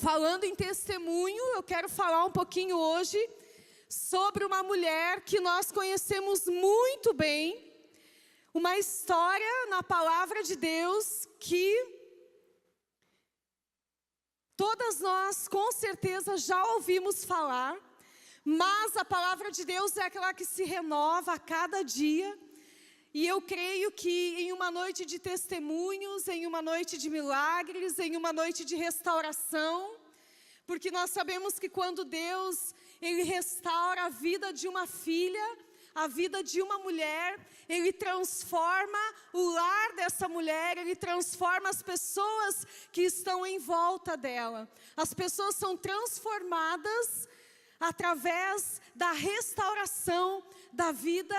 Falando em testemunho, eu quero falar um pouquinho hoje sobre uma mulher que nós conhecemos muito bem, uma história na palavra de Deus que todas nós com certeza já ouvimos falar, mas a palavra de Deus é aquela que se renova a cada dia. E eu creio que em uma noite de testemunhos, em uma noite de milagres, em uma noite de restauração, porque nós sabemos que quando Deus, Ele restaura a vida de uma filha, a vida de uma mulher, Ele transforma o lar dessa mulher, Ele transforma as pessoas que estão em volta dela. As pessoas são transformadas através da restauração da vida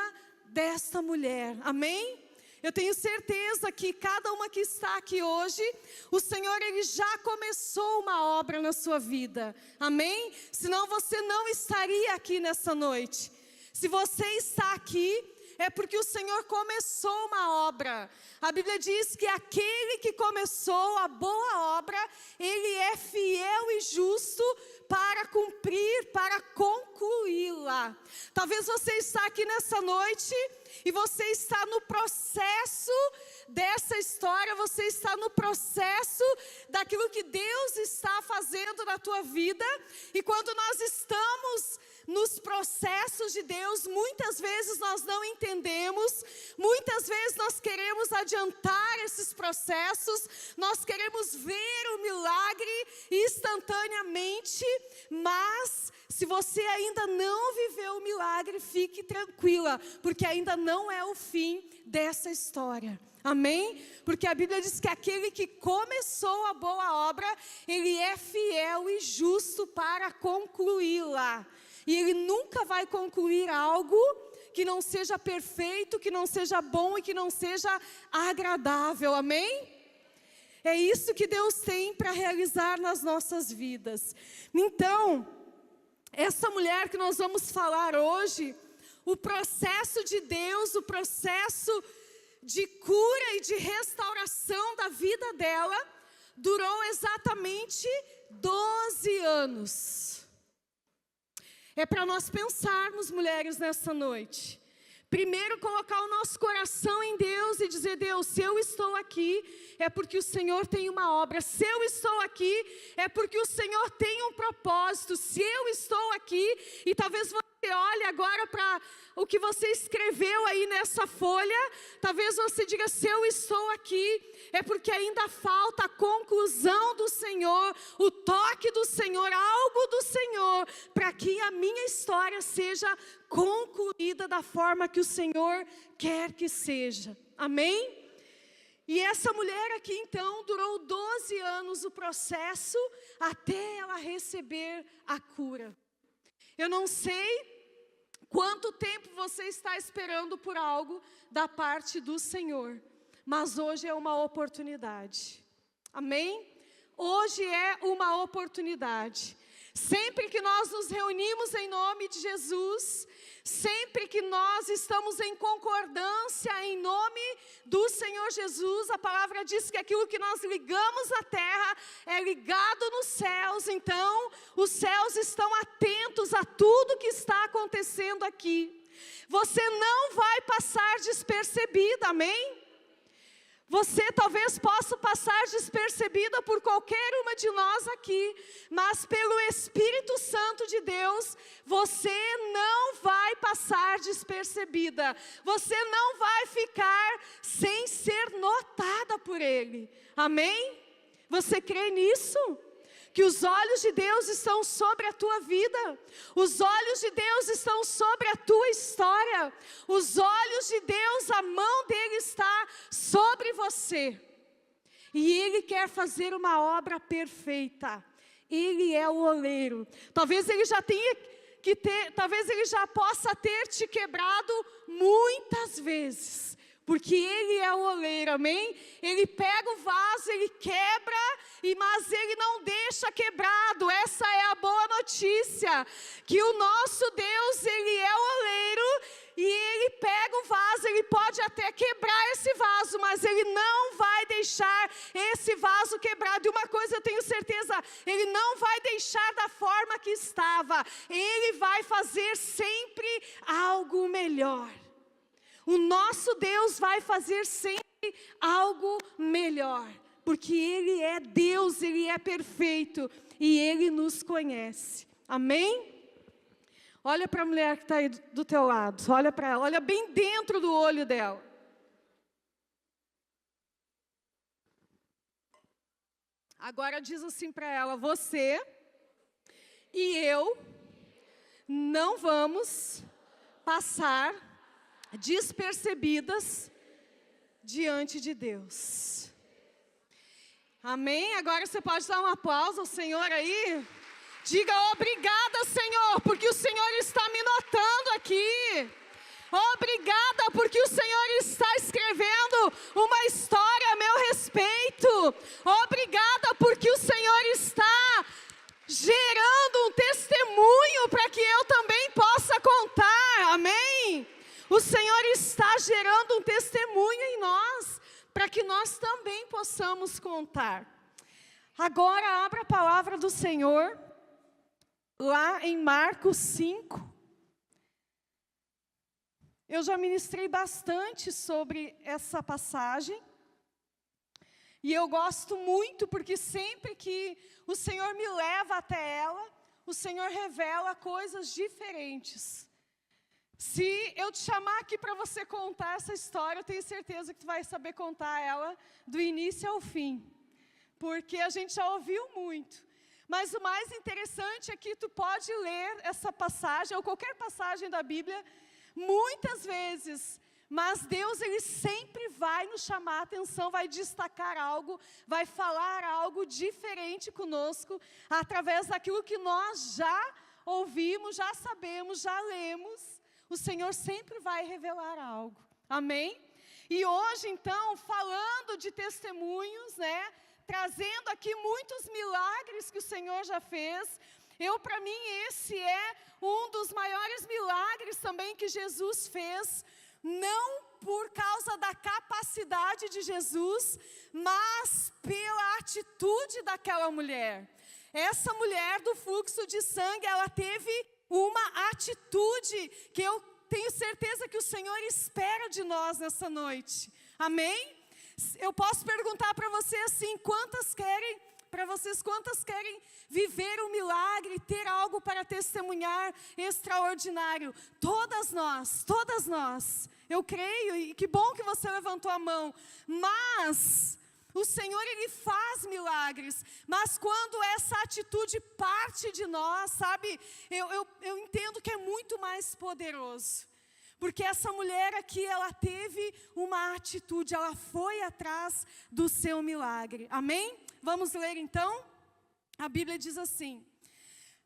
desta mulher, amém? Eu tenho certeza que cada uma que está aqui hoje, o Senhor, Ele já começou uma obra na sua vida, amém? Senão você não estaria aqui nessa noite. Se você está aqui, é porque o Senhor começou uma obra. A Bíblia diz que aquele que começou a boa obra, Ele é fiel e justo para cumprir, para concluí-la. Talvez você está aqui nessa noite e você está no processo dessa história, você está no processo daquilo que Deus está fazendo na tua vida. E quando nós estamos nos processos de Deus, muitas vezes nós não entendemos, muitas vezes nós queremos adiantar esses processos, nós queremos ver o milagre instantaneamente, mas se você ainda não viveu o milagre, fique tranquila, porque ainda não é o fim dessa história. Amém? Porque a Bíblia diz que aquele que começou a boa obra, ele é fiel e justo para concluí-la. E Ele nunca vai concluir algo que não seja perfeito, que não seja bom e que não seja agradável, amém? É isso que Deus tem para realizar nas nossas vidas. Então, essa mulher que nós vamos falar hoje, o processo de Deus, o processo de cura e de restauração da vida dela, durou exatamente 12 anos. É para nós pensarmos, mulheres, nessa noite. Primeiro, colocar o nosso coração em Deus e dizer: Deus, se eu estou aqui, é porque o Senhor tem uma obra. Se eu estou aqui, é porque o Senhor tem um propósito. Se eu estou aqui, e talvez você olhe agora para o que você escreveu aí nessa folha, talvez você diga: se eu estou aqui, é porque ainda falta a conclusão do Senhor, o toque do Senhor, algo do Senhor, para que a minha história seja concluída da forma que o Senhor quer que seja, amém? E essa mulher aqui então, durou 12 anos o processo, até ela receber a cura. Eu não sei quanto tempo você está esperando por algo da parte do Senhor, mas hoje é uma oportunidade, amém? Hoje é uma oportunidade. Sempre que nós nos reunimos em nome de Jesus, sempre que nós estamos em concordância em nome do Senhor Jesus, a palavra diz que aquilo que nós ligamos na terra é ligado nos céus. Então, os céus estão atentos a tudo que está acontecendo aqui. Você não vai passar despercebida, amém? Você talvez possa passar despercebida por qualquer uma de nós aqui, mas pelo Espírito Santo de Deus, você não vai passar despercebida. Você não vai ficar sem ser notada por Ele. Amém? Você crê nisso? Que os olhos de Deus estão sobre a tua vida, os olhos de Deus estão sobre a tua história, os olhos de Deus, a mão dEle está sobre você, e Ele quer fazer uma obra perfeita. Ele é o oleiro. Talvez Ele já tenha que ter, talvez Ele já possa ter te quebrado muitas vezes, porque Ele é o oleiro, amém? Ele pega o vaso, Ele quebra, mas Ele não deixa quebrado. Essa é a boa notícia, que o nosso Deus, Ele é o oleiro, e Ele pega o vaso, Ele pode até quebrar esse vaso, mas Ele não vai deixar deixar esse vaso quebrado. E uma coisa eu tenho certeza, Ele não vai deixar da forma que estava. Ele vai fazer sempre algo melhor. O nosso Deus vai fazer sempre algo melhor. Porque Ele é Deus, Ele é perfeito e Ele nos conhece. Amém? Olha para a mulher que está aí do teu lado, olha para ela, olha bem dentro do olho dela. Agora diz assim para ela: você e eu não vamos passar despercebidas diante de Deus. Amém? Agora você pode dar um aplauso ao Senhor aí. Diga: obrigada, Senhor, porque o Senhor está me notando aqui. Obrigada, porque o Senhor está escrevendo uma história a meu respeito. Obrigada, porque o Senhor está gerando um testemunho para que eu também possa contar. Amém? O Senhor está gerando um testemunho em nós, para que nós também possamos contar. Agora abra a palavra do Senhor lá em Marcos 5, eu já ministrei bastante sobre essa passagem, e eu gosto muito, porque sempre que o Senhor me leva até ela, o Senhor revela coisas diferentes. Se eu te chamar aqui para você contar essa história, eu tenho certeza que tu vai saber contar ela do início ao fim, porque a gente já ouviu muito. Mas o mais interessante é que tu pode ler essa passagem, ou qualquer passagem da Bíblia, muitas vezes. Mas Deus, Ele sempre vai nos chamar a atenção, vai destacar algo, vai falar algo diferente conosco, através daquilo que nós já ouvimos, já sabemos, já lemos. O Senhor sempre vai revelar algo. Amém? E hoje, então, falando de testemunhos, né? Trazendo aqui muitos milagres que o Senhor já fez. Para mim, esse é um dos maiores milagres também que Jesus fez. Não por causa da capacidade de Jesus, mas pela atitude daquela mulher. Essa mulher do fluxo de sangue, ela teve uma atitude que eu tenho certeza que o Senhor espera de nós nessa noite. Amém? Eu posso perguntar para você assim: quantas querem viver um milagre, ter algo para testemunhar extraordinário? Todas nós. Eu creio, e que bom que você levantou a mão. Mas o Senhor, Ele faz milagres, mas quando essa atitude parte de nós, sabe, eu entendo que é muito mais poderoso. Porque essa mulher aqui, ela teve uma atitude, ela foi atrás do seu milagre. Amém? Vamos ler então? A Bíblia diz assim: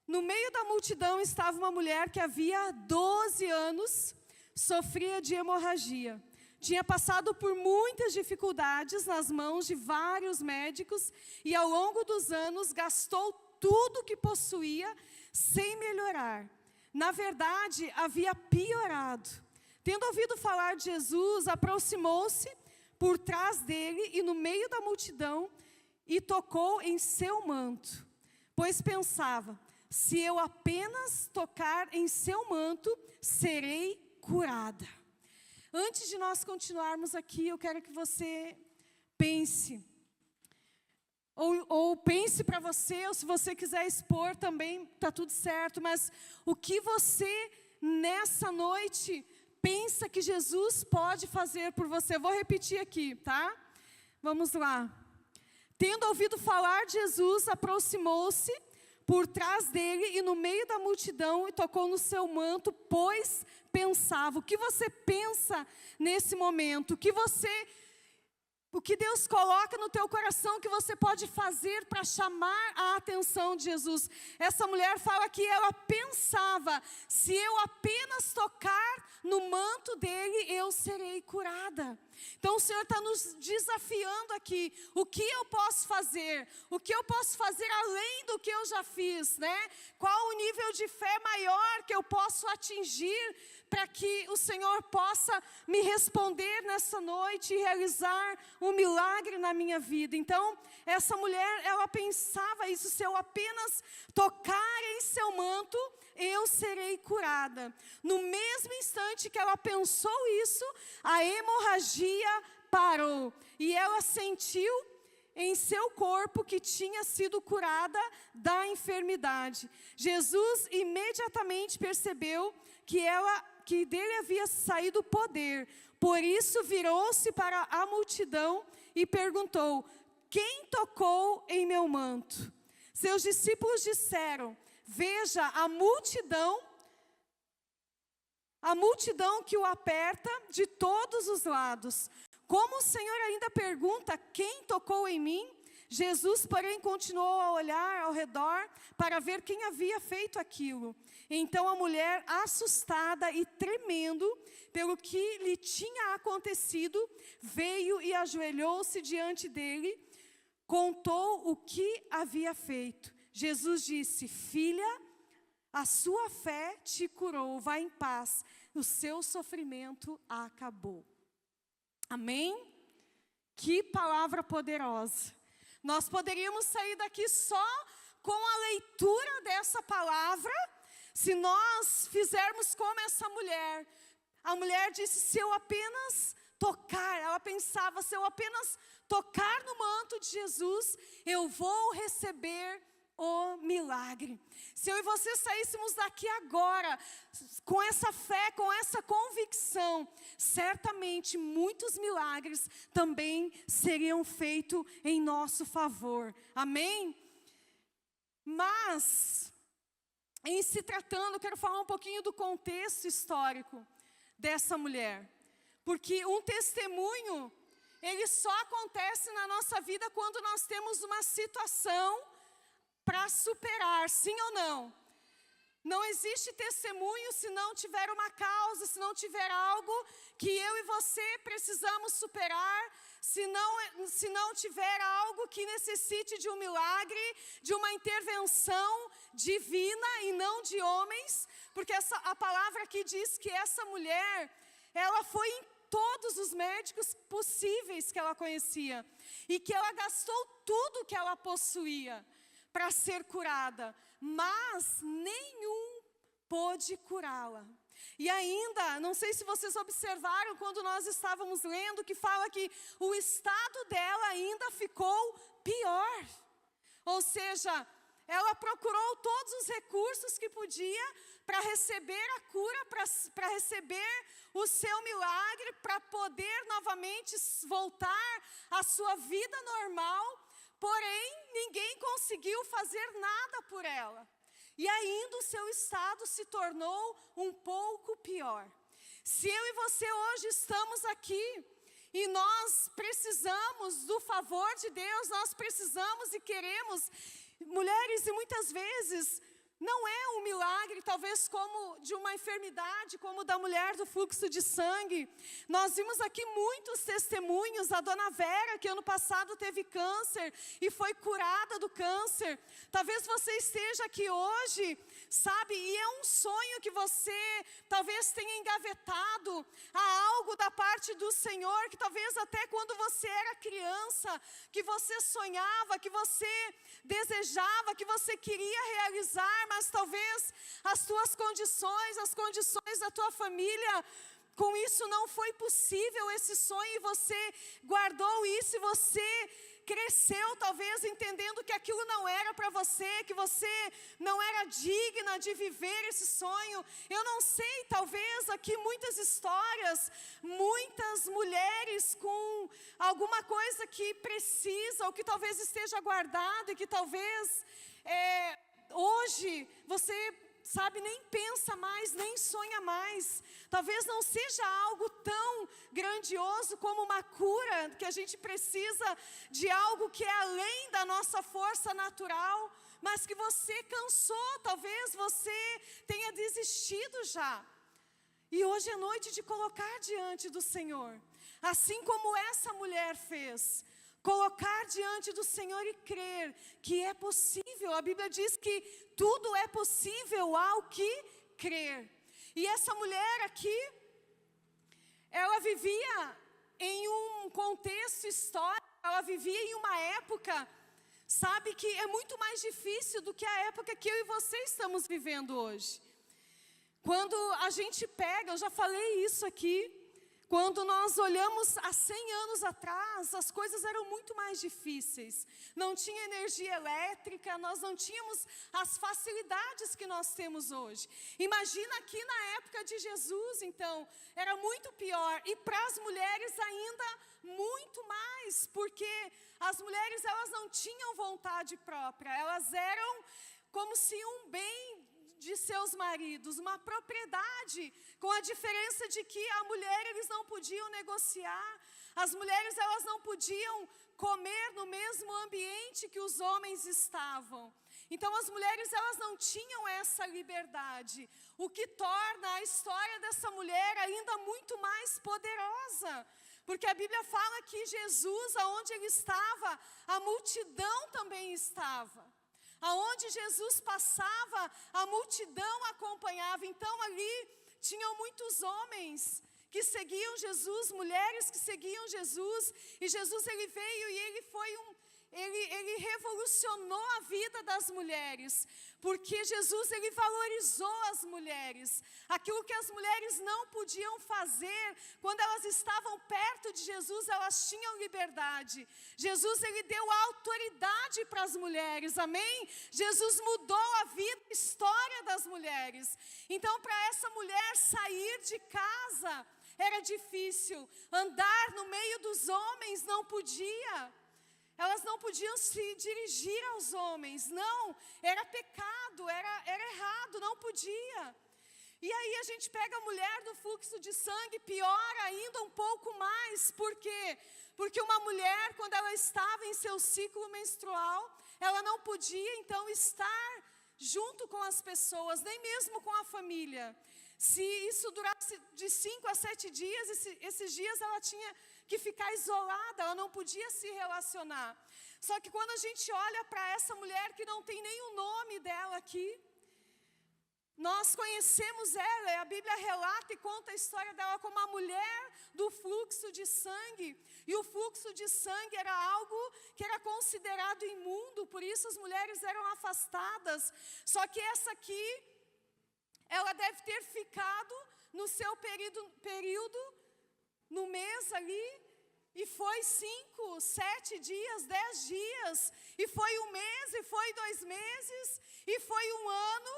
no meio da multidão estava uma mulher que havia 12 anos sofria de hemorragia. Tinha passado por muitas dificuldades nas mãos de vários médicos e ao longo dos anos gastou tudo que possuía sem melhorar. Na verdade, havia piorado. Tendo ouvido falar de Jesus, aproximou-se por trás dele e no meio da multidão e tocou em seu manto. Pois pensava: se eu apenas tocar em seu manto, serei curada. Antes de nós continuarmos aqui, eu quero que você pense. Ou pense para você, ou se você quiser expor também, está tudo certo. Mas o que você, nessa noite, pensa que Jesus pode fazer por você? Eu vou repetir aqui, tá? Vamos lá. Tendo ouvido falar de Jesus, aproximou-se por trás dele e no meio da multidão e tocou no seu manto, pois pensava. O que você pensa nesse momento? O que Deus coloca no teu coração que você pode fazer para chamar a atenção de Jesus? Essa mulher fala que ela pensava: se eu apenas tocar no manto dele, eu serei curada. Então o Senhor está nos desafiando aqui. O que eu posso fazer? O que eu posso fazer além do que eu já fiz, né? Qual o nível de fé maior que eu posso atingir para que o Senhor possa me responder nessa noite e realizar um milagre na minha vida? Então, essa mulher, ela pensava isso: se eu apenas tocar em seu manto, eu serei curada. No mesmo instante que ela pensou isso, a hemorragia parou. E ela sentiu em seu corpo que tinha sido curada da enfermidade. Jesus imediatamente percebeu que dele havia saído poder. Por isso virou-se para a multidão e perguntou: quem tocou em meu manto? Seus discípulos disseram: veja a multidão que o aperta de todos os lados. Como o Senhor ainda pergunta: quem tocou em mim? Jesus, porém, continuou a olhar ao redor para ver quem havia feito aquilo. Então a mulher, assustada e tremendo pelo que lhe tinha acontecido, veio e ajoelhou-se diante dele, contou o que havia feito. Jesus disse: filha, a sua fé te curou, vá em paz, o seu sofrimento acabou. Amém? Que palavra poderosa. Nós poderíamos sair daqui só com a leitura dessa palavra, se nós fizermos como essa mulher. A mulher disse: se eu apenas tocar, ela pensava, se eu apenas tocar no manto de Jesus, eu vou receber o milagre. Se eu e você saíssemos daqui agora, com essa fé, com essa convicção, certamente muitos milagres também seriam feitos em nosso favor. Amém? Mas, em se tratando, eu quero falar um pouquinho do contexto histórico dessa mulher. Porque um testemunho, ele só acontece na nossa vida quando nós temos uma situação para superar, sim ou não? Não existe testemunho se não tiver uma causa, se não tiver algo que eu e você precisamos superar, se não tiver algo que necessite de um milagre, de uma intervenção divina e não de homens, porque a palavra aqui diz que essa mulher, ela foi em todos os médicos possíveis que ela conhecia, e que ela gastou tudo que ela possuía para ser curada, mas nenhum pôde curá-la. E ainda, não sei se vocês observaram quando nós estávamos lendo, que fala que o estado dela ainda ficou pior. Ou seja, ela procurou todos os recursos que podia para receber a cura, para receber o seu milagre, para poder novamente voltar à sua vida normal. Porém, ninguém conseguiu fazer nada por ela. E ainda o seu estado se tornou um pouco pior. Se eu e você hoje estamos aqui e nós precisamos do favor de Deus, nós precisamos e queremos, mulheres, e muitas vezes não é um milagre, talvez como de uma enfermidade, como da mulher do fluxo de sangue. Nós vimos aqui muitos testemunhos. A dona Vera, que ano passado teve câncer e foi curada do câncer. Talvez você esteja aqui hoje, sabe, e é um sonho que você talvez tenha engavetado. Há algo da parte do Senhor que talvez até quando você era criança, que você sonhava, que você desejava, que você queria realizar, mas talvez as tuas condições, as condições da tua família, com isso não foi possível esse sonho, e você guardou isso, e você cresceu talvez entendendo que aquilo não era para você, que você não era digna de viver esse sonho. Eu não sei, talvez aqui muitas histórias, muitas mulheres com alguma coisa que precisa, ou que talvez esteja guardado, e que talvez hoje você, sabe, nem pensa mais, nem sonha mais. Talvez não seja algo tão grandioso como uma cura, que a gente precisa de algo que é além da nossa força natural, mas que você cansou, talvez você tenha desistido já. E hoje é noite de colocar diante do Senhor. assim como essa mulher fez. Colocar diante do Senhor e crer que é possível. A Bíblia diz que tudo é possível ao que crer. E essa mulher aqui, ela vivia em um contexto histórico, ela vivia em uma época, sabe, que é muito mais difícil do que a época que eu e você estamos vivendo hoje. Quando a gente pega, eu já falei isso aqui, quando nós olhamos há 100 anos atrás, as coisas eram muito mais difíceis. Não tinha energia elétrica, nós não tínhamos as facilidades que nós temos hoje. Imagina aqui na época de Jesus, então, era muito pior. E para as mulheres ainda muito mais, porque as mulheres elas não tinham vontade própria, elas eram como se um bem de seus maridos, uma propriedade, com a diferença de que a mulher eles não podiam negociar, as mulheres elas não podiam comer no mesmo ambiente que os homens estavam. Então as mulheres elas não tinham essa liberdade, o que torna a história dessa mulher ainda muito mais poderosa. Porque a Bíblia fala que Jesus, aonde ele estava, a multidão também estava. Aonde Jesus passava, a multidão acompanhava. Então ali tinham muitos homens que seguiam Jesus, mulheres que seguiam Jesus. E Jesus ele veio e ele foi ele revolucionou a vida das mulheres, porque Jesus ele valorizou as mulheres, aquilo que as mulheres não podiam fazer, quando elas estavam perto de Jesus, elas tinham liberdade. Jesus ele deu autoridade para as mulheres, amém? Jesus mudou a vida, a história das mulheres. Então para essa mulher sair de casa era difícil, andar no meio dos homens não podia. Elas não podiam se dirigir aos homens, não, era pecado, era errado, não podia. E aí a gente pega a mulher do fluxo de sangue, pior ainda um pouco mais, por quê? Porque uma mulher, quando ela estava em seu ciclo menstrual, ela não podia então estar junto com as pessoas, nem mesmo com a família. Se isso durasse de 5 a 7 dias, esses dias ela tinha que ficar isolada, ela não podia se relacionar. Só que quando a gente olha para essa mulher que não tem nem o nome dela aqui, nós conhecemos ela, e a Bíblia relata e conta a história dela como a mulher do fluxo de sangue. E o fluxo de sangue era algo que era considerado imundo, por isso as mulheres eram afastadas. Só que essa aqui, ela deve ter ficado no seu período no mês ali, e foi 5, 7 dias, 10 dias, e foi 1 mês, e foi 2 meses, e foi 1 ano,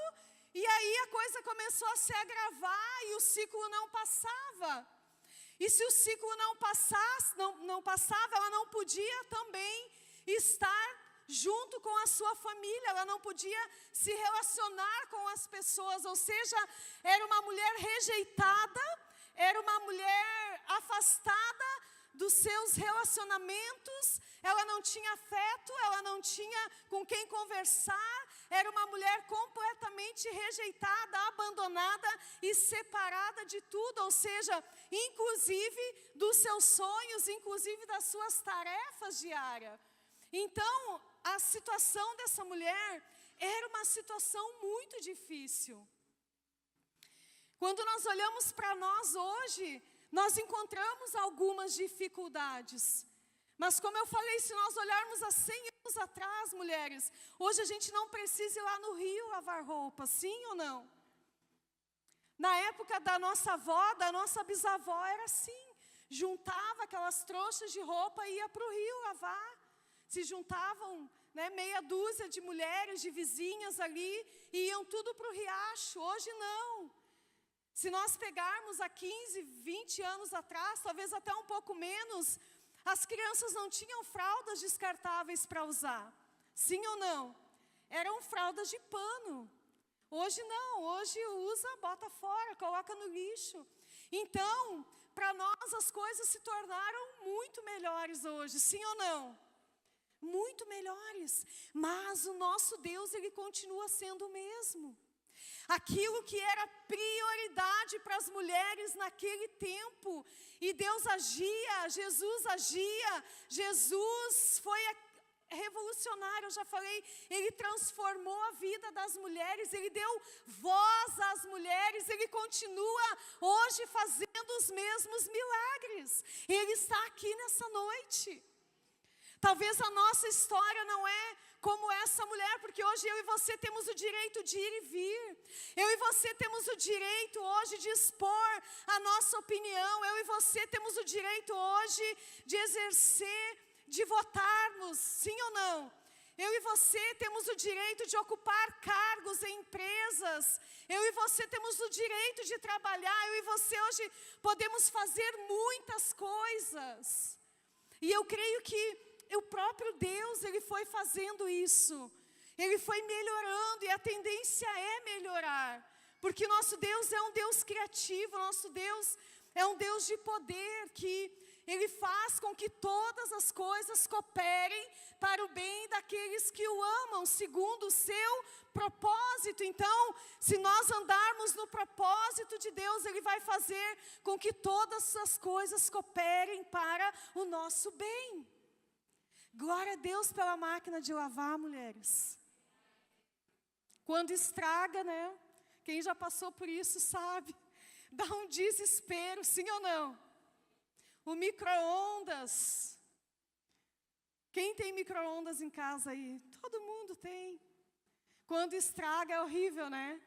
e aí a coisa começou a se agravar, e o ciclo não passava. E se o ciclo não passava, ela não podia também estar junto com a sua família, ela não podia se relacionar com as pessoas, ou seja, era uma mulher rejeitada, era uma mulher afastada dos seus relacionamentos, ela não tinha afeto, ela não tinha com quem conversar, era uma mulher completamente rejeitada, abandonada e separada de tudo, ou seja, inclusive dos seus sonhos, inclusive das suas tarefas diárias. Então, a situação dessa mulher era uma situação muito difícil. Quando nós olhamos para nós hoje, nós encontramos algumas dificuldades. Mas como eu falei, se nós olharmos há 100 anos atrás, mulheres, hoje a gente não precisa ir lá no rio lavar roupa, sim ou não? Na época da nossa avó, da nossa bisavó, era assim. Juntava aquelas trouxas de roupa e ia para o rio lavar. Se juntavam, né, meia dúzia de mulheres, de vizinhas ali, e iam tudo para o riacho. Hoje não. Se nós pegarmos há 15, 20 anos atrás, talvez até um pouco menos, as crianças não tinham fraldas descartáveis para usar. Sim ou não? Eram fraldas de pano. Hoje não, hoje usa, bota fora, coloca no lixo. Então, para nós as coisas se tornaram muito melhores hoje, sim ou não? Muito melhores, mas o nosso Deus, Ele continua sendo o mesmo. aquilo que era prioridade para as mulheres naquele tempo. E Deus agia, Jesus foi revolucionário, eu já falei, Ele transformou a vida das mulheres, Ele deu voz às mulheres, Ele continua hoje fazendo os mesmos milagres. Ele está aqui nessa noite. Talvez a nossa história não é como essa mulher, porque hoje eu e você temos o direito de ir e vir. Eu e você temos o direito hoje de expor a nossa opinião. Eu e você temos o direito hoje de exercer, de votarmos, sim ou não? Eu e você temos o direito de ocupar cargos em empresas. Eu e você temos o direito de trabalhar. Eu e você hoje podemos fazer muitas coisas. E eu creio que o próprio Deus, Ele foi fazendo isso. Ele foi melhorando e a tendência é melhorar. Porque nosso Deus é um Deus criativo, nosso Deus é um Deus de poder, que Ele faz com que todas as coisas cooperem para o bem daqueles que o amam, segundo o seu propósito. Então, se nós andarmos no propósito de Deus, Ele vai fazer com que todas as coisas cooperem para o nosso bem. Glória a Deus pela máquina de lavar, mulheres. Quando estraga, né? Quem já passou por isso sabe. Dá um desespero, sim ou não? O micro-ondas. Quem tem micro-ondas em casa aí? Todo mundo tem. Quando estraga é horrível, né?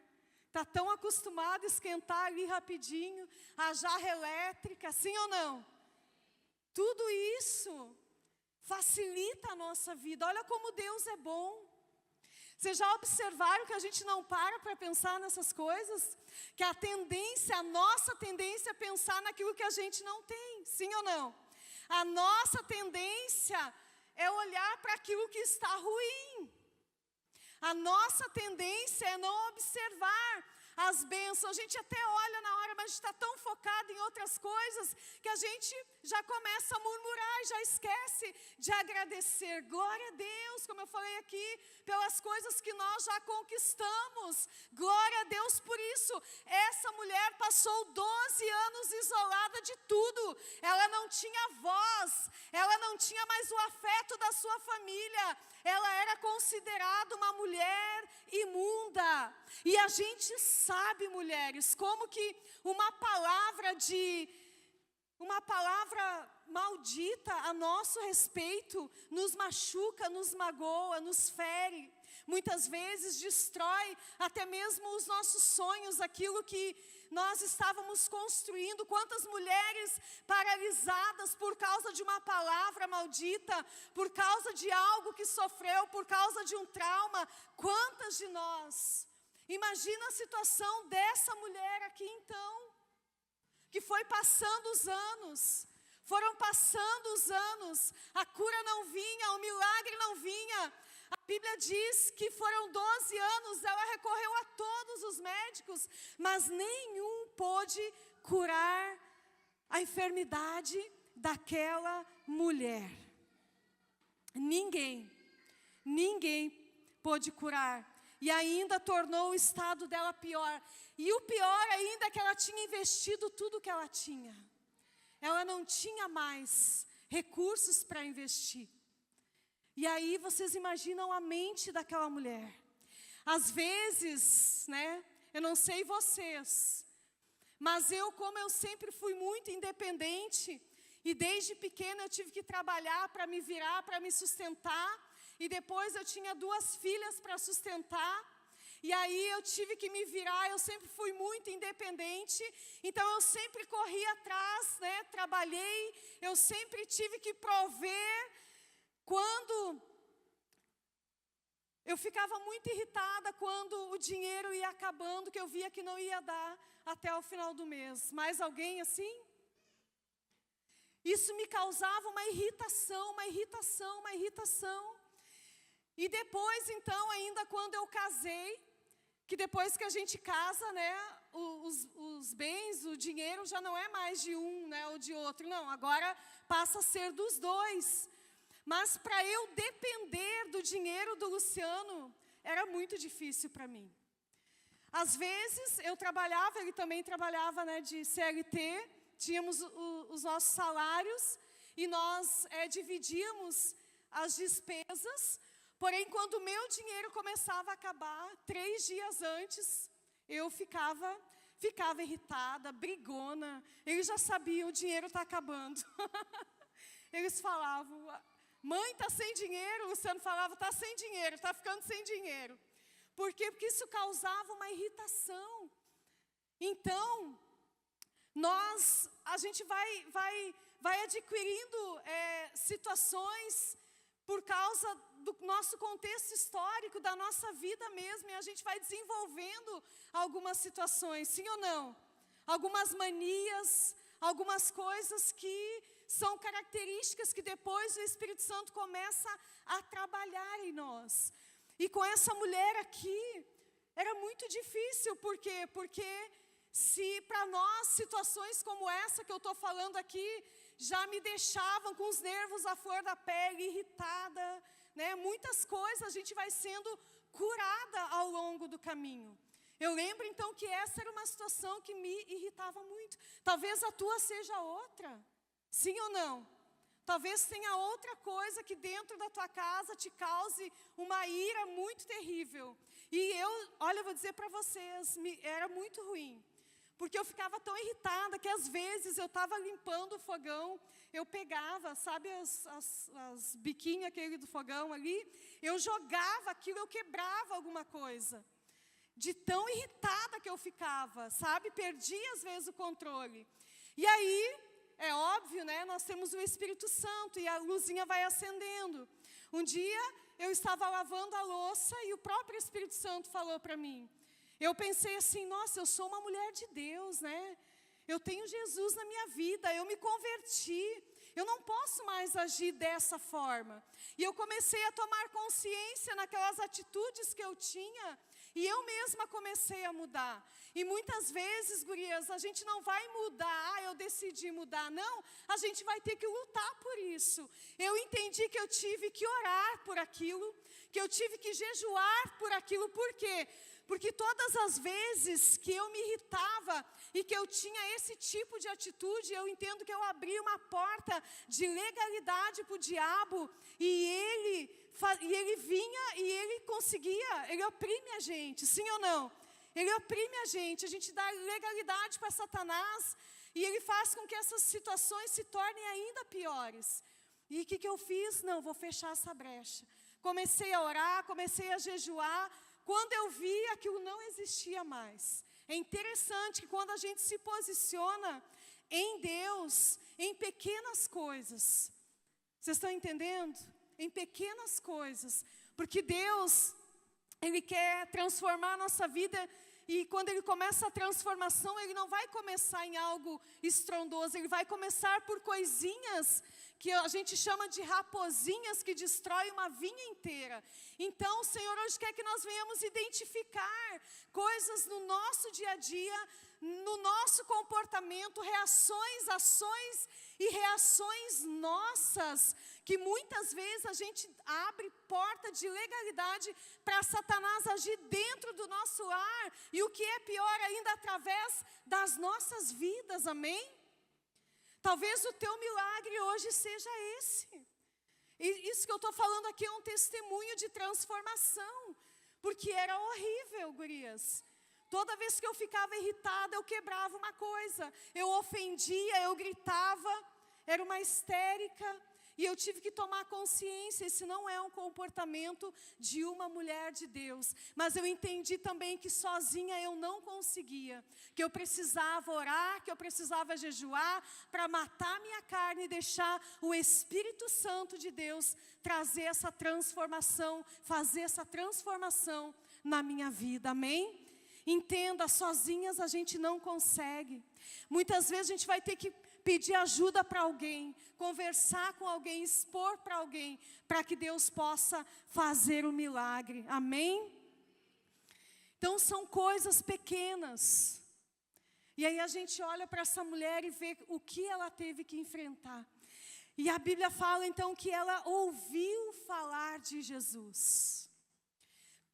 Está tão acostumado a esquentar ali rapidinho, a jarra elétrica, sim ou não? Tudo isso facilita a nossa vida. Olha como Deus é bom. Vocês já observaram que a gente não para pensar nessas coisas? Que a nossa tendência é pensar naquilo que a gente não tem, sim ou não? A nossa tendência é olhar para aquilo que está ruim. A nossa tendência é não observar as bênçãos. A gente até olha na hora, mas a gente está tão focado em outras coisas que a gente já começa a murmurar e já esquece de agradecer. Glória a Deus, como eu falei aqui, pelas coisas que nós já conquistamos. Glória a Deus por isso. Essa mulher passou 12 anos isolada de tudo. Ela não tinha voz, ela não tinha mais o afeto da sua família. Ela era considerada uma mulher imunda. E a gente sabe, mulheres, como que uma palavra maldita a nosso respeito nos machuca, nos magoa, nos fere. Muitas vezes destrói até mesmo os nossos sonhos, aquilo que nós estávamos construindo. Quantas mulheres paralisadas por causa de uma palavra maldita, por causa de algo que sofreu, por causa de um trauma. Quantas de nós? Imagina a situação dessa mulher aqui então, que foi passando os anos, foram passando os anos, a cura não vinha, o milagre não vinha. A Bíblia diz que foram 12 anos, ela recorreu a todos os médicos, mas nenhum pôde curar a enfermidade daquela mulher. Ninguém pôde curar. E ainda tornou o estado dela pior. E o pior ainda é que ela tinha investido tudo que ela tinha. Ela não tinha mais recursos para investir. E aí vocês imaginam a mente daquela mulher. Às vezes, né, eu não sei vocês, mas como eu sempre fui muito independente, e desde pequena eu tive que trabalhar para me virar, para me sustentar, e depois eu tinha 2 filhas para sustentar, e aí eu tive que me virar. Eu sempre fui muito independente, então eu sempre corri atrás, né, trabalhei, eu sempre tive que prover. Quando eu ficava muito irritada quando o dinheiro ia acabando, que eu via que não ia dar até o final do mês. Mais alguém assim? Isso me causava uma irritação. E depois, então, ainda quando eu casei, que depois que a gente casa, né, os bens, o dinheiro já não é mais de um, né, ou de outro, não, agora passa a ser dos 2. Mas para eu depender do dinheiro do Luciano, era muito difícil para mim. Às vezes eu trabalhava, ele também trabalhava, né, de CLT, tínhamos os nossos salários e nós dividíamos as despesas, porém quando o meu dinheiro começava a acabar, 3 dias antes, eu ficava irritada, brigona, eles já sabiam, o dinheiro está acabando. Eles falavam, mãe, está sem dinheiro, o Luciano falava, está sem dinheiro, está ficando sem dinheiro. Por quê? Porque isso causava uma irritação. Então, a gente vai adquirindo situações por causa do nosso contexto histórico, da nossa vida mesmo, e a gente vai desenvolvendo algumas situações, sim ou não? Algumas manias, algumas coisas que são características que depois o Espírito Santo começa a trabalhar em nós. E com essa mulher aqui, era muito difícil, por quê? Porque se para nós situações como essa que eu estou falando aqui, já me deixavam com os nervos à flor da pele, irritada, né? Muitas coisas a gente vai sendo curada ao longo do caminho. Eu lembro então que essa era uma situação que me irritava muito. Talvez a tua seja outra, sim ou não? Talvez tenha outra coisa que dentro da tua casa te cause uma ira muito terrível. E olha, eu vou dizer para vocês, era muito ruim. Porque eu ficava tão irritada que às vezes eu estava limpando o fogão, eu pegava, sabe as biquinhas aquele do fogão ali, eu jogava aquilo, eu quebrava alguma coisa. De tão irritada que eu ficava, sabe? Perdia às vezes o controle. E aí, é óbvio, né? Nós temos o Espírito Santo e a luzinha vai acendendo. Um dia eu estava lavando a louça e o próprio Espírito Santo falou para mim. Eu pensei assim, nossa, eu sou uma mulher de Deus, né? Eu tenho Jesus na minha vida, eu me converti. Eu não posso mais agir dessa forma. E eu comecei a tomar consciência naquelas atitudes que eu tinha. E eu mesma comecei a mudar. E muitas vezes, gurias, a gente não vai mudar, eu decidi mudar, não. A gente vai ter que lutar por isso. Eu entendi que eu tive que orar por aquilo, que eu tive que jejuar por aquilo. Por quê? Porque todas as vezes que eu me irritava e que eu tinha esse tipo de atitude, eu entendo que eu abri uma porta de legalidade para o diabo e ele vinha e ele conseguia, ele oprime a gente, sim ou não? Ele oprime a gente dá legalidade para Satanás e ele faz com que essas situações se tornem ainda piores. E o que eu fiz? Não, vou fechar essa brecha. Comecei a orar, comecei a jejuar. Quando eu vi, aquilo não existia mais. É interessante que quando a gente se posiciona em Deus, em pequenas coisas. Vocês estão entendendo? Em pequenas coisas. Porque Deus, Ele quer transformar a nossa vida. E quando Ele começa a transformação, Ele não vai começar em algo estrondoso. Ele vai começar por coisinhas que a gente chama de raposinhas que destrói uma vinha inteira. Então, o Senhor hoje quer que nós venhamos identificar coisas no nosso dia a dia, no nosso comportamento, reações, ações e reações nossas, que muitas vezes a gente abre porta de legalidade para Satanás agir dentro do nosso lar, e o que é pior ainda, através das nossas vidas, amém? Talvez o teu milagre hoje seja esse. E isso que eu estou falando aqui é um testemunho de transformação, porque era horrível, gurias. Toda vez que eu ficava irritada, eu quebrava uma coisa, eu ofendia, eu gritava, era uma histérica. E eu tive que tomar consciência, esse não é um comportamento de uma mulher de Deus. Mas eu entendi também que sozinha eu não conseguia. Que eu precisava orar, que eu precisava jejuar para matar minha carne e deixar o Espírito Santo de Deus trazer essa transformação, fazer essa transformação na minha vida, amém? Entenda, sozinhas a gente não consegue. Muitas vezes a gente vai ter que pedir ajuda para alguém, conversar com alguém, expor para alguém, para que Deus possa fazer o milagre, amém? Então são coisas pequenas, e aí a gente olha para essa mulher e vê o que ela teve que enfrentar, e a Bíblia fala então que ela ouviu falar de Jesus.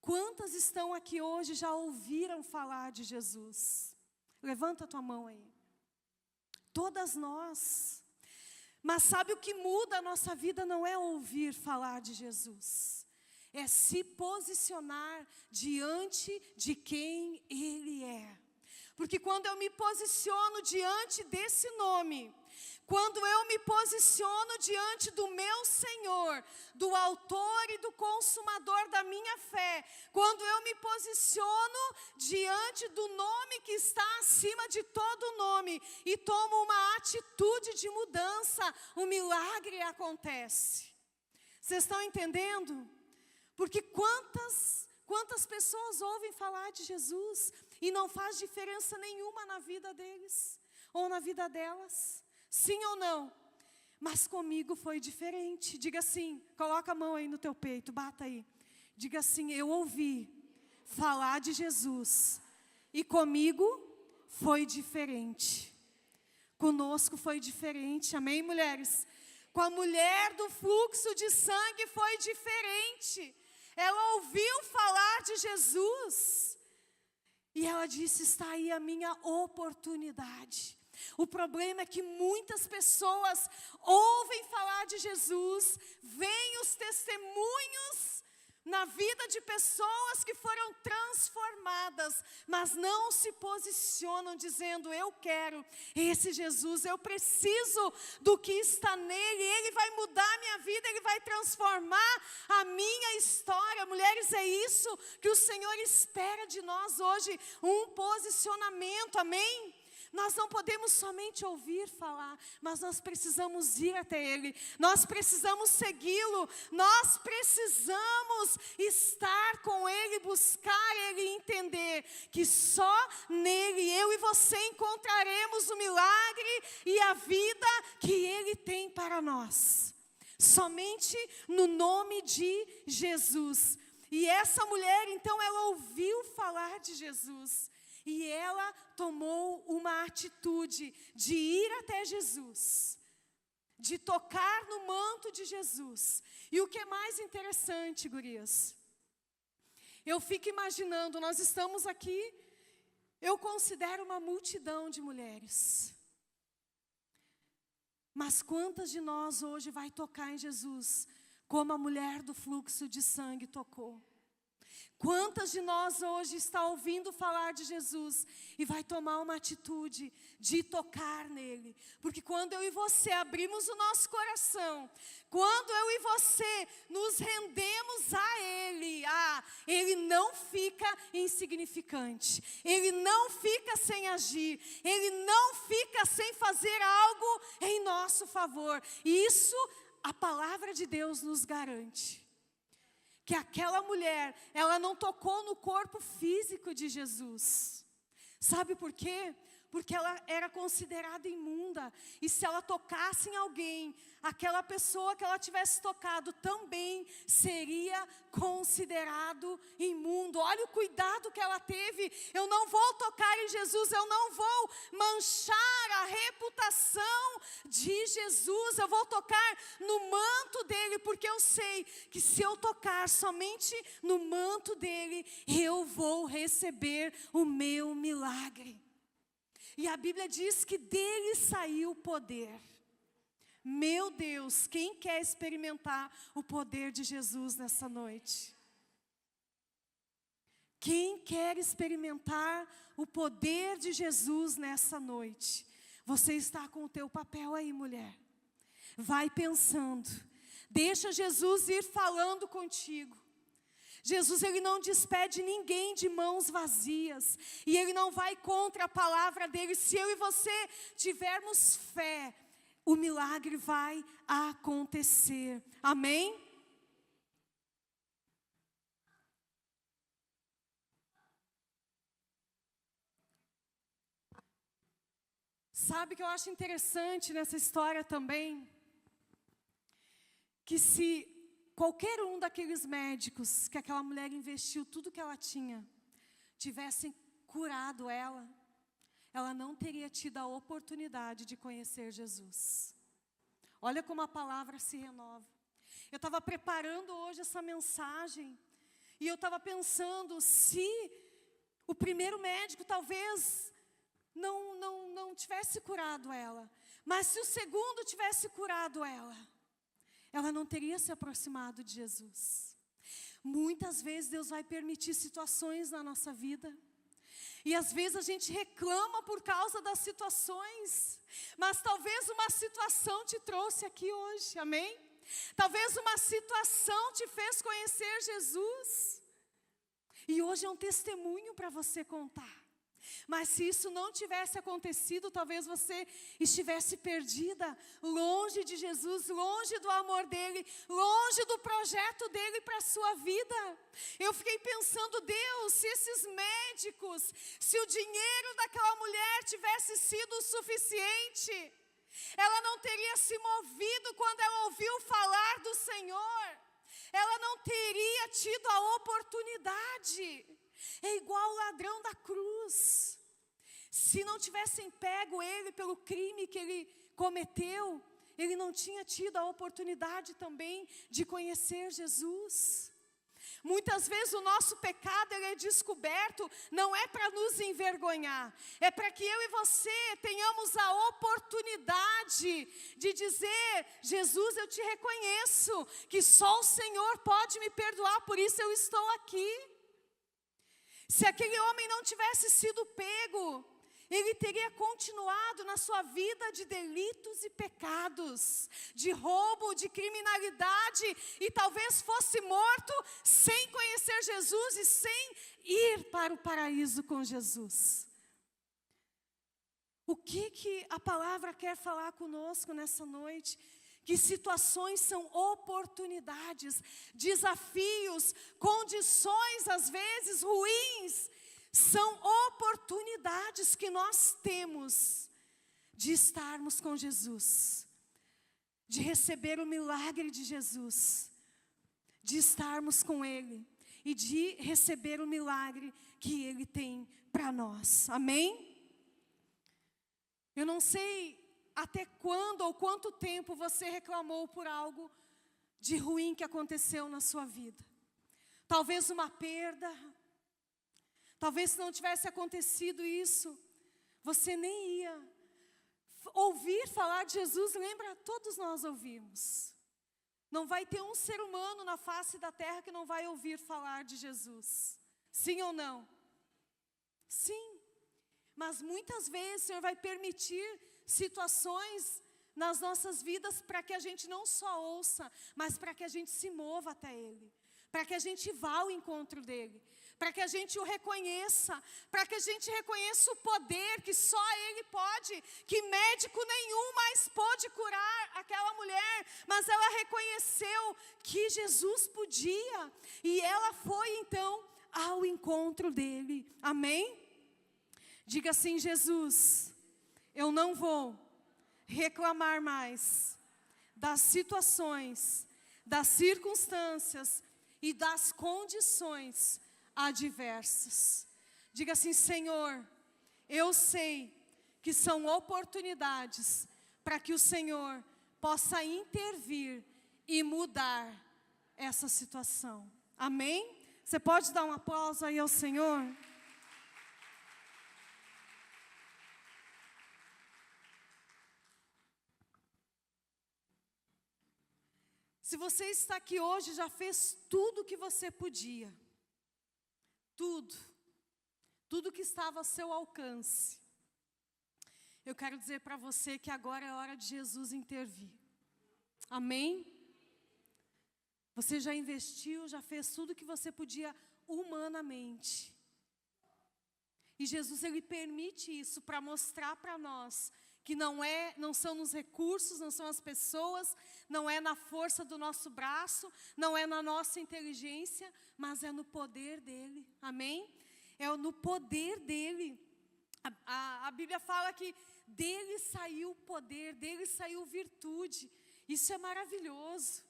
Quantas estão aqui hoje já ouviram falar de Jesus? Levanta a tua mão aí. Todas nós. Mas sabe o que muda a nossa vida não é ouvir falar de Jesus. É se posicionar diante de quem Ele é. Porque quando eu me posiciono diante desse nome, quando eu me posiciono diante do meu Senhor, do autor e do consumador da minha fé, quando eu me posiciono diante do nome que está acima de todo nome e tomo uma atitude de mudança, o milagre acontece. Vocês estão entendendo? Porque quantas pessoas ouvem falar de Jesus e não faz diferença nenhuma na vida deles ou na vida delas? Sim ou não? Mas comigo foi diferente. Diga assim, coloca a mão aí no teu peito, bata aí. Diga assim, eu ouvi falar de Jesus e comigo foi diferente. Conosco foi diferente, amém, mulheres? Com a mulher do fluxo de sangue foi diferente. Ela ouviu falar de Jesus e ela disse, está aí a minha oportunidade. O problema é que muitas pessoas ouvem falar de Jesus, veem os testemunhos na vida de pessoas que foram transformadas, mas não se posicionam dizendo, eu quero esse Jesus, eu preciso do que está nele, ele vai mudar a minha vida, ele vai transformar a minha história. Mulheres, é isso que o Senhor espera de nós hoje, um posicionamento, amém? Nós não podemos somente ouvir falar, mas nós precisamos ir até Ele, nós precisamos segui-lo, nós precisamos estar com Ele, buscar Ele e entender que só nele, eu e você encontraremos o milagre e a vida que Ele tem para nós. Somente no nome de Jesus. E essa mulher, então, ela ouviu falar de Jesus. E ela tomou uma atitude de ir até Jesus, de tocar no manto de Jesus. E o que é mais interessante, gurias, eu fico imaginando, nós estamos aqui, eu considero uma multidão de mulheres. Mas quantas de nós hoje vai tocar em Jesus, como a mulher do fluxo de sangue tocou? Quantas de nós hoje está ouvindo falar de Jesus e vai tomar uma atitude de tocar nele? Porque quando eu e você abrimos o nosso coração, quando eu e você nos rendemos a Ele, Ele não fica insignificante, Ele não fica sem agir, Ele não fica sem fazer algo em nosso favor. E isso a palavra de Deus nos garante. Que aquela mulher, ela não tocou no corpo físico de Jesus. Sabe por quê? Porque ela era considerada imunda. E se ela tocasse em alguém, aquela pessoa que ela tivesse tocado também seria considerado imundo. Olha o cuidado que ela teve. Eu não vou tocar em Jesus, eu não vou manchar a reputação de Jesus. Eu vou tocar no manto dele, porque eu sei que se eu tocar somente no manto dele, eu vou receber o meu milagre. E a Bíblia diz que dele saiu o poder. Meu Deus, quem quer experimentar o poder de Jesus nessa noite? Quem quer experimentar o poder de Jesus nessa noite? Você está com o teu papel aí, mulher. Vai pensando. Deixa Jesus ir falando contigo. Jesus, Ele não despede ninguém de mãos vazias. E Ele não vai contra a palavra dEle. Se eu e você tivermos fé, o milagre vai acontecer. Amém? Sabe o que eu acho interessante nessa história também? Que se qualquer um daqueles médicos que aquela mulher investiu tudo que ela tinha, tivessem curado ela, ela não teria tido a oportunidade de conhecer Jesus. Olha como a palavra se renova. Eu estava preparando hoje essa mensagem E eu estava pensando, se o primeiro médico talvez não tivesse curado ela, mas se o segundo tivesse curado ela não teria se aproximado de Jesus. Muitas vezes Deus vai permitir situações na nossa vida, e às vezes a gente reclama por causa das situações, mas talvez uma situação te trouxe aqui hoje, amém? Talvez uma situação te fez conhecer Jesus, e hoje é um testemunho para você contar. Mas se isso não tivesse acontecido, talvez você estivesse perdida, longe de Jesus, longe do amor dEle, longe do projeto dEle para a sua vida. Eu fiquei pensando, Deus, se esses médicos, se o dinheiro daquela mulher tivesse sido o suficiente, ela não teria se movido quando ela ouviu falar do Senhor. Ela não teria tido a oportunidade. É igual o ladrão da cruz. Se não tivessem pego ele pelo crime que ele cometeu, ele não tinha tido a oportunidade também de conhecer Jesus. Muitas vezes o nosso pecado ele é descoberto, não é para nos envergonhar, é para que eu e você tenhamos a oportunidade de dizer, Jesus, eu te reconheço, que só o Senhor pode me perdoar, por isso eu estou aqui. Se aquele homem não tivesse sido pego, ele teria continuado na sua vida de delitos e pecados, de roubo, de criminalidade, e talvez fosse morto sem conhecer Jesus e sem ir para o paraíso com Jesus. O que a palavra quer falar conosco nessa noite? Que situações são oportunidades, desafios, condições às vezes ruins, são oportunidades que nós temos de estarmos com Jesus, de receber o milagre de Jesus, de estarmos com Ele e de receber o milagre que Ele tem para nós, amém? Eu não sei até quando ou quanto tempo você reclamou por algo de ruim que aconteceu na sua vida. Talvez uma perda. Talvez se não tivesse acontecido isso, você nem ia ouvir falar de Jesus. Lembra, todos nós ouvimos. Não vai ter um ser humano na face da terra que não vai ouvir falar de Jesus. Sim ou não? Sim. Mas muitas vezes o Senhor vai permitir situações nas nossas vidas para que a gente não só ouça, mas para que a gente se mova até Ele, para que a gente vá ao encontro dEle, para que a gente o reconheça, para que a gente reconheça o poder que só Ele pode, que médico nenhum mais pôde curar aquela mulher, mas ela reconheceu que Jesus podia, e ela foi então ao encontro dEle, amém? Diga assim, Jesus, eu não vou reclamar mais das situações, das circunstâncias e das condições adversas. Diga assim, Senhor, eu sei que são oportunidades para que o Senhor possa intervir e mudar essa situação. Amém? Você pode dar um aplauso aí ao Senhor? Se você está aqui hoje, já fez tudo o que você podia. Tudo que estava ao seu alcance. Eu quero dizer para você que agora é hora de Jesus intervir. Amém? Você já investiu, já fez tudo o que você podia humanamente. E Jesus, Ele permite isso para mostrar para nós que não são nos recursos, não são as pessoas, não é na força do nosso braço, não é na nossa inteligência, mas é no poder dEle, amém? É no poder dEle. A Bíblia fala que dEle saiu poder, dEle saiu virtude. Isso é maravilhoso.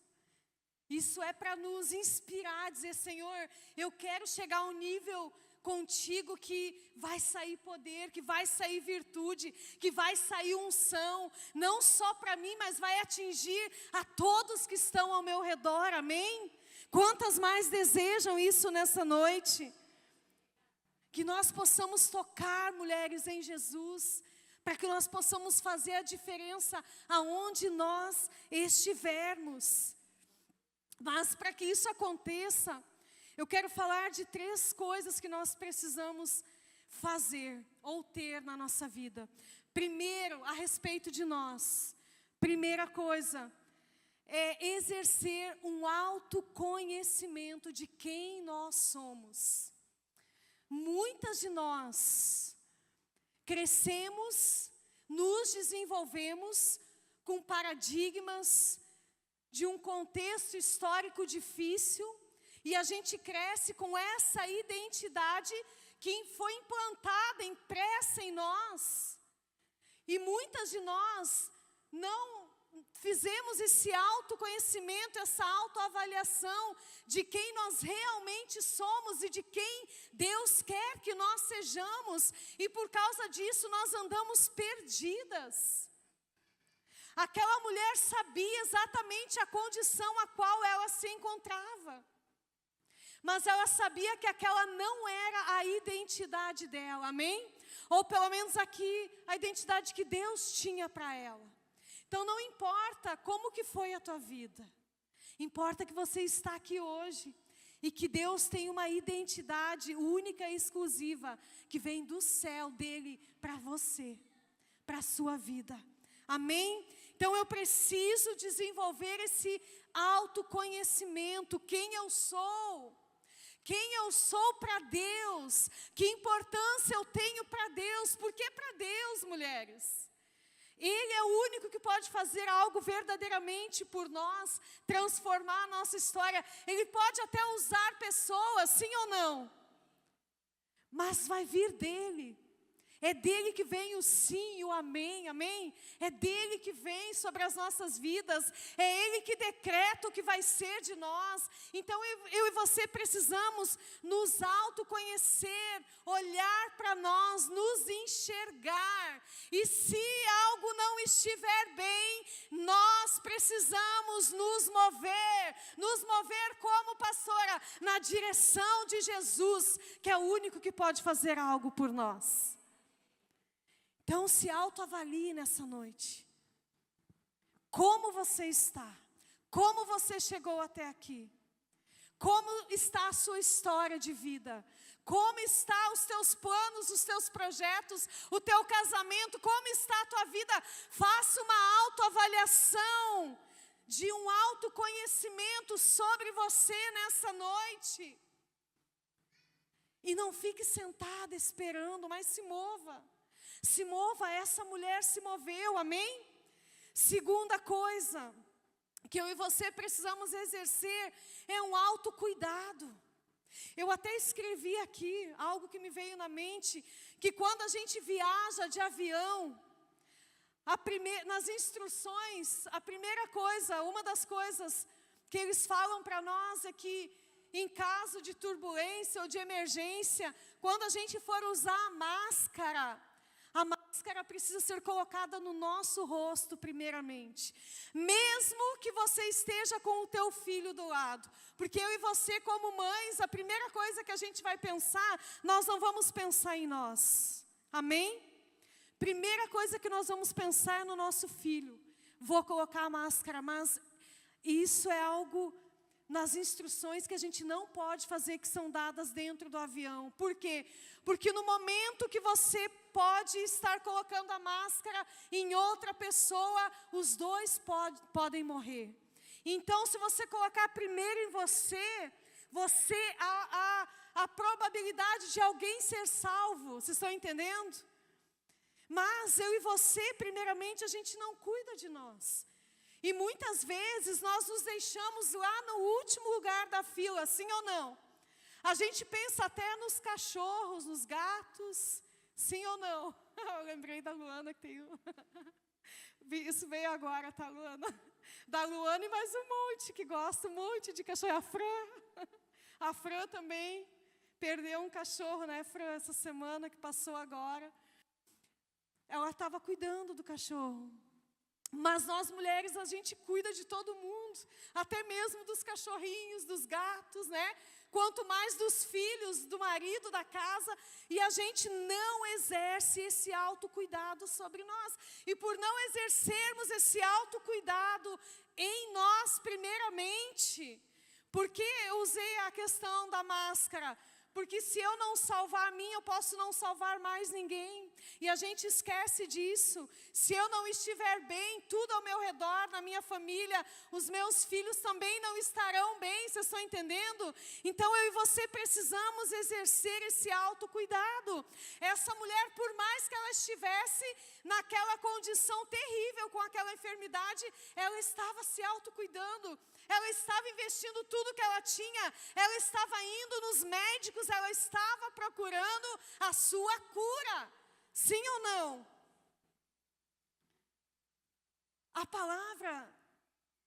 Isso é para nos inspirar, dizer, Senhor, eu quero chegar a um nível contigo que vai sair poder, que vai sair virtude, que vai sair unção, não só para mim, mas vai atingir a todos que estão ao meu redor, amém? Quantas mais desejam isso nessa noite? Que nós possamos tocar, mulheres, em Jesus, para que nós possamos fazer a diferença aonde nós estivermos. Mas para que isso aconteça, eu quero falar de 3 coisas que nós precisamos fazer ou ter na nossa vida. Primeiro, a respeito de nós. Primeira coisa é exercer um autoconhecimento de quem nós somos. Muitas de nós crescemos, nos desenvolvemos com paradigmas de um contexto histórico difícil, e a gente cresce com essa identidade que foi implantada, impressa em nós. E muitas de nós não fizemos esse autoconhecimento, essa autoavaliação de quem nós realmente somos e de quem Deus quer que nós sejamos. E por causa disso nós andamos perdidas. Aquela mulher sabia exatamente a condição a qual ela se encontrava. Mas ela sabia que aquela não era a identidade dela, amém? Ou pelo menos aqui, a identidade que Deus tinha para ela. Então não importa como que foi a tua vida, importa que você está aqui hoje e que Deus tem uma identidade única e exclusiva que vem do céu dele para você, para a sua vida, amém? Então eu preciso desenvolver esse autoconhecimento, quem eu sou para Deus, que importância eu tenho para Deus, por que para Deus, mulheres? Ele é o único que pode fazer algo verdadeiramente por nós, transformar a nossa história. Ele pode até usar pessoas, sim ou não? Mas vai vir dele. É dele que vem o sim e o amém, amém? É dele que vem sobre as nossas vidas. É ele que decreta o que vai ser de nós. Então eu e você precisamos nos autoconhecer, olhar para nós, nos enxergar. E se algo não estiver bem, nós precisamos nos mover como pastora, na direção de Jesus, que é o único que pode fazer algo por nós. Então se autoavalie nessa noite. Como você está? Como você chegou até aqui? Como está a sua história de vida? Como estão os teus planos, os teus projetos, o teu casamento? Como está a tua vida? Faça uma autoavaliação, de um autoconhecimento sobre você nessa noite. E não fique sentada esperando, mas se mova. Se mova, essa mulher se moveu, amém? Segunda coisa que eu e você precisamos exercer é um autocuidado. Eu até escrevi aqui algo que me veio na mente, que quando a gente viaja de avião, nas instruções, a primeira coisa, uma das coisas que eles falam para nós é que em caso de turbulência ou de emergência, quando a gente for usar a máscara precisa ser colocada no nosso rosto primeiramente. Mesmo que você esteja com o teu filho do lado. Porque eu e você como mães, a primeira coisa que a gente vai pensar, nós não vamos pensar em nós. Amém? Primeira coisa que nós vamos pensar é no nosso filho. Vou colocar a máscara, mas isso é algo nas instruções que a gente não pode fazer, que são dadas dentro do avião. Por quê? Porque no momento que você pode estar colocando a máscara em outra pessoa, os dois podem morrer. Então, se você colocar primeiro em você a probabilidade de alguém ser salvo, vocês estão entendendo? Mas eu e você, primeiramente, a gente não cuida de nós. E muitas vezes nós nos deixamos lá no último lugar da fila, sim ou não? A gente pensa até nos cachorros, nos gatos, sim ou não? Eu lembrei da Luana que tem isso veio agora, tá, Luana? Da Luana e mais um monte, que gosta muito de cachorro. A Fran também perdeu um cachorro, né, Fran, essa semana que passou agora. Ela estava cuidando do cachorro. Mas nós mulheres, a gente cuida de todo mundo. até mesmo dos cachorrinhos, dos gatos, né? Quanto mais dos filhos, do marido, da casa, e a gente não exerce esse autocuidado sobre nós. E por não exercermos esse autocuidado em nós, primeiramente, porque eu usei a questão da máscara? Porque se eu não salvar a mim, eu posso não salvar mais ninguém. E a gente esquece disso. Se eu não estiver bem, tudo ao meu redor, na minha família, os meus filhos também não estarão bem, vocês estão entendendo? Então eu e você precisamos exercer esse autocuidado. Essa mulher, por mais que ela estivesse naquela condição terrível, com aquela enfermidade, ela estava se autocuidando. Ela estava investindo tudo que ela tinha, ela estava indo nos médicos, ela estava procurando a sua cura. Sim ou não? A palavra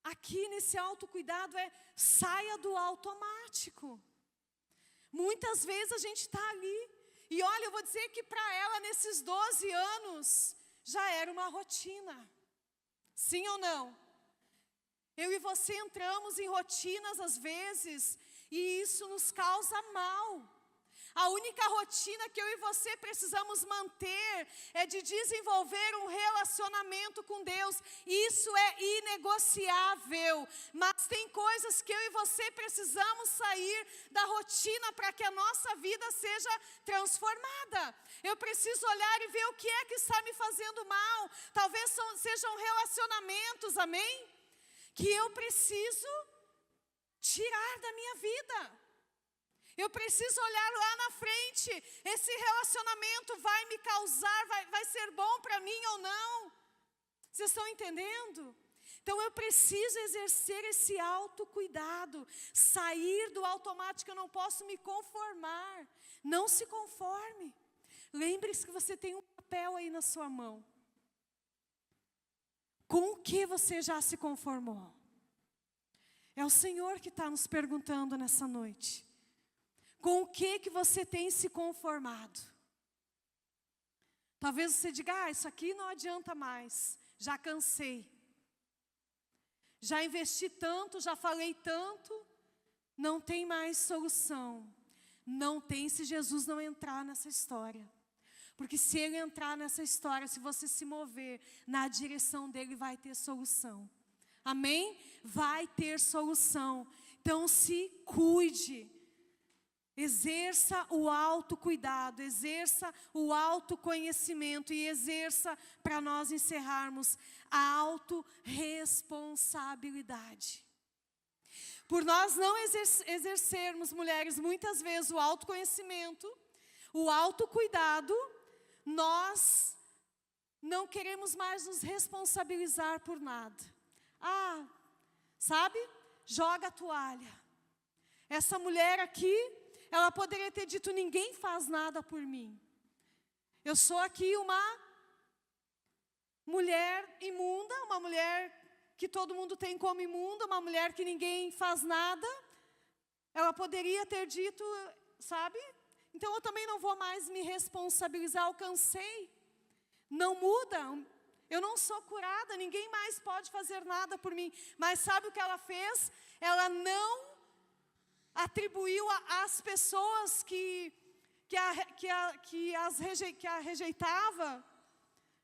aqui nesse autocuidado é: saia do automático. Muitas vezes a gente está ali, e olha, eu vou dizer que para ela nesses 12 anos, já era uma rotina. Sim ou não? Eu e você entramos em rotinas às vezes, e isso nos causa mal. A única rotina que eu e você precisamos manter é de desenvolver um relacionamento com Deus. Isso é inegociável. Mas tem coisas que eu e você precisamos sair da rotina para que a nossa vida seja transformada. Eu preciso olhar e ver o que é que está me fazendo mal. Talvez sejam relacionamentos, amém? Que eu preciso tirar da minha vida. Eu preciso olhar lá na frente, esse relacionamento vai me causar, vai ser bom para mim ou não? Vocês estão entendendo? Então eu preciso exercer esse autocuidado, sair do automático, eu não posso me conformar. Não se conforme. Lembre-se que você tem um papel aí na sua mão. Com o que você já se conformou? É o Senhor que está nos perguntando nessa noite. Com o que você tem se conformado? Talvez você diga: isso aqui não adianta mais, já cansei. Já investi tanto, já falei tanto, não tem mais solução. Não tem se Jesus não entrar nessa história. Porque se Ele entrar nessa história, se você se mover na direção dEle, vai ter solução. Amém? Vai ter solução. Então se cuide. Exerça o autocuidado, exerça o autoconhecimento e exerça, para nós encerrarmos, a autorresponsabilidade. Por nós não exercermos, mulheres, muitas vezes o autoconhecimento, o autocuidado, nós não queremos mais nos responsabilizar por nada. Sabe? Joga a toalha. Essa mulher aqui, ela poderia ter dito: ninguém faz nada por mim. Eu sou aqui uma mulher imunda, uma mulher que todo mundo tem como imunda, uma mulher que ninguém faz nada. Ela poderia ter dito, sabe? Então eu também não vou mais me responsabilizar, eu cansei. Não muda, eu não sou curada, ninguém mais pode fazer nada por mim. Mas sabe o que ela fez? Ela não atribuiu às pessoas que a rejeitava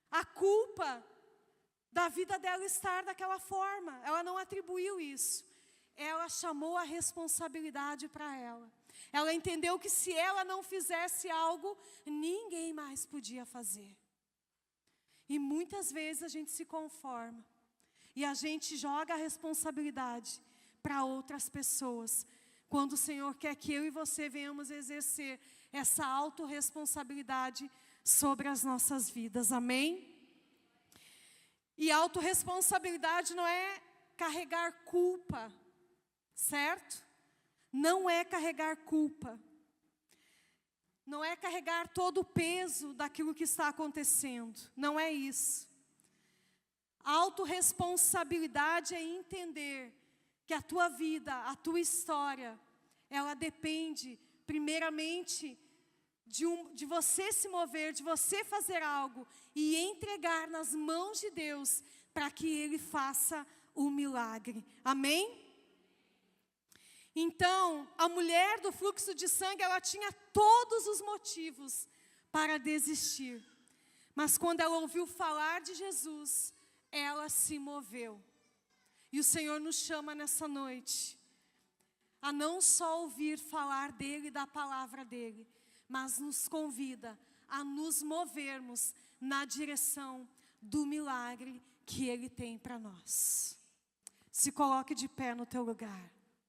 a culpa da vida dela estar daquela forma. Ela não atribuiu isso. Ela chamou a responsabilidade para ela. Ela entendeu que se ela não fizesse algo, ninguém mais podia fazer. E muitas vezes a gente se conforma e a gente joga a responsabilidade para outras pessoas, quando o Senhor quer que eu e você venhamos exercer essa autorresponsabilidade sobre as nossas vidas, amém? E autorresponsabilidade não é carregar culpa, certo? Não é carregar culpa. Não é carregar todo o peso daquilo que está acontecendo, não é isso. A autorresponsabilidade é entender que a tua vida, a tua história, ela depende, primeiramente, de você se mover, de você fazer algo e entregar nas mãos de Deus, para que Ele faça o milagre. Amém? Então, a mulher do fluxo de sangue, ela tinha todos os motivos para desistir. Mas quando ela ouviu falar de Jesus, ela se moveu. E o Senhor nos chama nessa noite a não só ouvir falar dEle e da palavra dEle, mas nos convida a nos movermos na direção do milagre que Ele tem para nós. Se coloque de pé no teu lugar.